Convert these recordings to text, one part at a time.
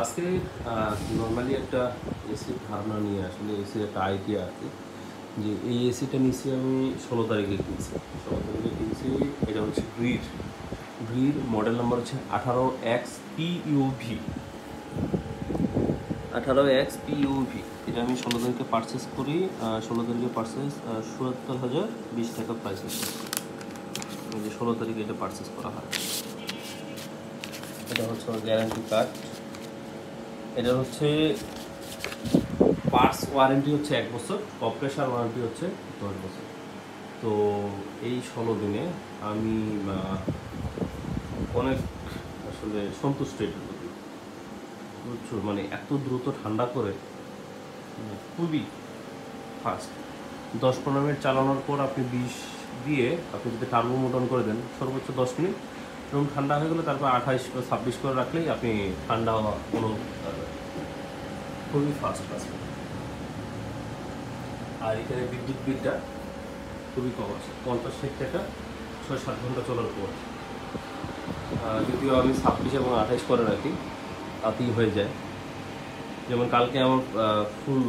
আজকে নর্মালি একটা এসির ধারণা নিয়ে আসলে এসির একটা আইডিয়া আছে যে এই এসিটা নিচ্ছি আমি 16 তারিখে কিনছি। 16 তারিখে কিনছি। এটা হচ্ছে গ্রির মডেল নাম্বার হচ্ছে 18XPUV। 18XPUV এটা আমি 16 তারিখে পারচেস করি। 16 তারিখে পারচেস ৭৭,০২০ টাকা প্রাইস আছে। 16 তারিখে এটা পারচেস করা হয়। এটা হচ্ছে আমার গ্যারান্টি কার্ড। এটা হচ্ছে পার্টস ওয়ারেন্টি হচ্ছে 1 বছর, কম্প্রেসার ওয়ারেন্টি হচ্ছে 10 বছর। তো এই 16 দিনে আমি অনেক আসলে সন্তুষ্ট এটার প্রতি। প্রচুর মানে এত দ্রুত ঠান্ডা করে খুবই ফাস্ট। 10-15 মিনিট চালানোর পর আপনি 20 দিয়ে আপনি যদি টার্বো মোড অন করে দেন সর্বোচ্চ 10 মিনিট রুম ঠান্ডা হয়ে গেলে তারপর 28 বা 26 করে রাখলেই আপনি ঠান্ডা হওয়া কোনো খুবই ফাস্ট কাজ। আর এখানে বিদ্যুৎ বিলটা খুবই কম আছে, 50-60 টাকা 6-7 ঘন্টা চলার পর। যদিও আমি 26 এবং 28 করে রাখি তাতেই হয়ে যায়। যেমন কালকে আমার ফুল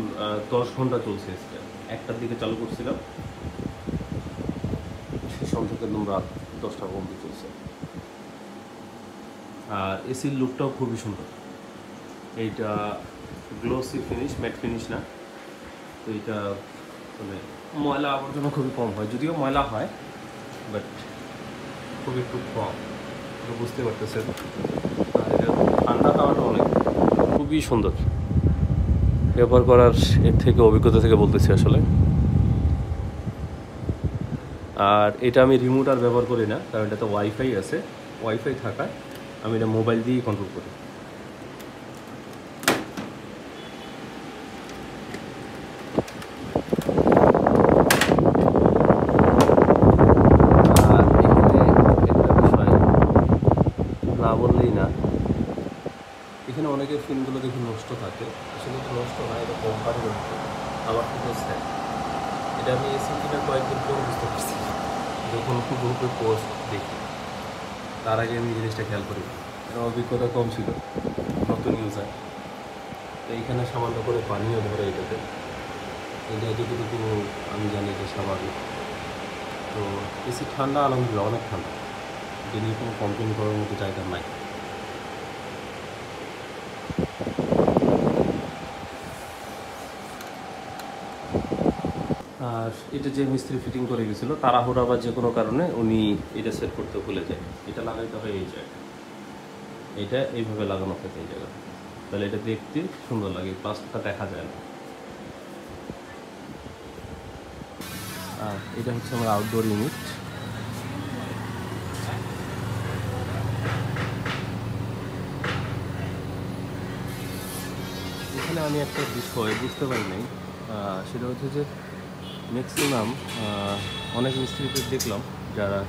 10 ঘন্টা চলছে। 1টার দিকে চালু করছিলাম, সেই সময় থেকে একদম রাত 10টা পর্যন্ত চলছে। আর এসির লুকটাও খুবই সুন্দর। এইটা গ্লোসি ফিনিশ, ম্যাট ফিনিশ না। তো এটা মানে ময়লা আবর্জনা খুবই কম হয়, যদিও ময়লা হয় বাট খুবই খুব কম, বুঝতে পারতেছেন। আর এটা ঠান্ডা হাওয়াটা অনেক খুবই সুন্দর। ব্যবহার করার এর থেকে অভিজ্ঞতা থেকে বলতেছি আসলে। আর এটা আমি রিমোট আর ব্যবহার করি না, কারণ এটাতে ওয়াইফাই আছে। ওয়াইফাই থাকায় আমি এটা মোবাইল দিয়েই কন্ট্রোল করি। আর এখানে একটা বিষয় না বললেই না, এখানে অনেকের ফিল্মগুলো দেখি নষ্ট থাকে। আসলে তো নষ্ট হয়, এটা কোম্পানি নষ্ট। আমার তো হচ্ছে এটা আমি এসি কিনা কয়েকদিন পর বুঝতে পারছি, যখন গ্রুপে পোস্ট দেখি। তার আগে আমি জিনিসটা খেয়াল করি, আমার অভিজ্ঞতা কম ছিল, নতুন ইউজার। তো এইখানে সামান্য করে পানিও ধরে এটাতে। এটা যতটুকু আমি জানি এটা স্বাভাবিক। তো এসি ঠান্ডা, আলহামদুলিল্লাহ অনেক ঠান্ডা। এটা নিয়ে কোনো কমপ্লেন করার মতো জায়গা নাই। আর এটা যে মিস্ত্রি ফিটিং করে গেছিলো, তাড়াহুড়া বা যে কোনো কারণে উনি এটা সেট করতে ভুলে যায়। এটা লাগাইতে হয় এই জায়গায়, এটা এইভাবে লাগানো থাকে এই জায়গায়। তাহলে এটা দেখতে সুন্দর লাগে, প্লাস্টারটা দেখা যায় না। আর এটা হচ্ছে আমার আউটডোর ইউনিট। এখানে আমি একটা বিষয় বুঝতে পারি নাই, সেটা হচ্ছে যে ম্যাক্সিমাম অনেক মিস্ত্রিদের দেখলাম যারা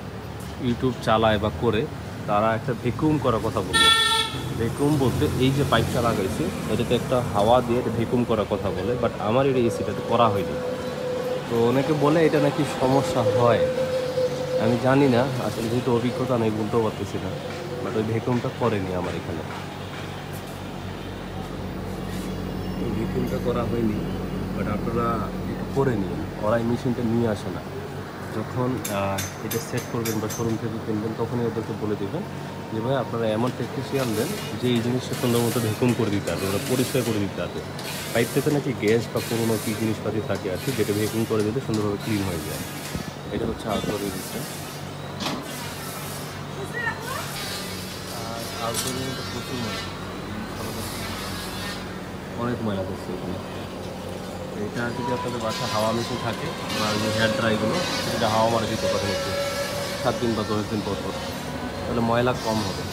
ইউটিউব চালায় বা করে, তারা একটা ভ্যাকুয়াম করার কথা বললো। ভ্যাকুয়াম বলতে এই যে পাইপটা লাগাইছে এটাতে একটা হাওয়া দিয়ে এটা ভ্যাকুয়াম করার কথা বলে, বাট আমার এটা এসিটাতে করা হয়নি। তো অনেকে বলে এটা নাকি সমস্যা হয়। আমি জানি না আসলে, যেহেতু অভিজ্ঞতা নেই বলতেও পারতেছি না। বাট ওই ভ্যাকুয়ামটা করেনি আমার এখানে, ওই ভ্যাকুয়ামটা করা হয়নি। বাট আপনারা এটা করে নিন, ওরা এই মেশিনটা নিয়ে আসে না। যখন এটা সেট করবেন বা শোরুম থেকে কিনবেন, তখনই ওদেরকে বলে দেবেন যে ভাই আপনারা এমন টেকনিশিয়ান দেন যে এই জিনিসটা সুন্দর মতো ভ্যাকুয়াম করে দিতে হবে, ওরা পরিষ্কার করে দিতে হবে। পাইপ থেকে নাকি গ্যাস বা পুরোনো কী জিনিসপাতি থাকে আর কি, যেটা ভ্যাকুয়াম করে দিলে সুন্দরভাবে ক্লিন হয়ে যায়। এটা হচ্ছে আউটডোর ইউনিটটা। আর আউটডোর ইউনিটটা প্রচুর ময়লা, অনেক ময়লা করছে এখানে। এটা যদি আপনাদের বাসায় হাওয়া মেশিন থাকে বা হেয়ার ড্রাইগুলো, সেটা হাওয়া মারা দিতে পারেন একটু 7 দিন বা 10 দিন পর পর, তাহলে ময়লা কম হবে।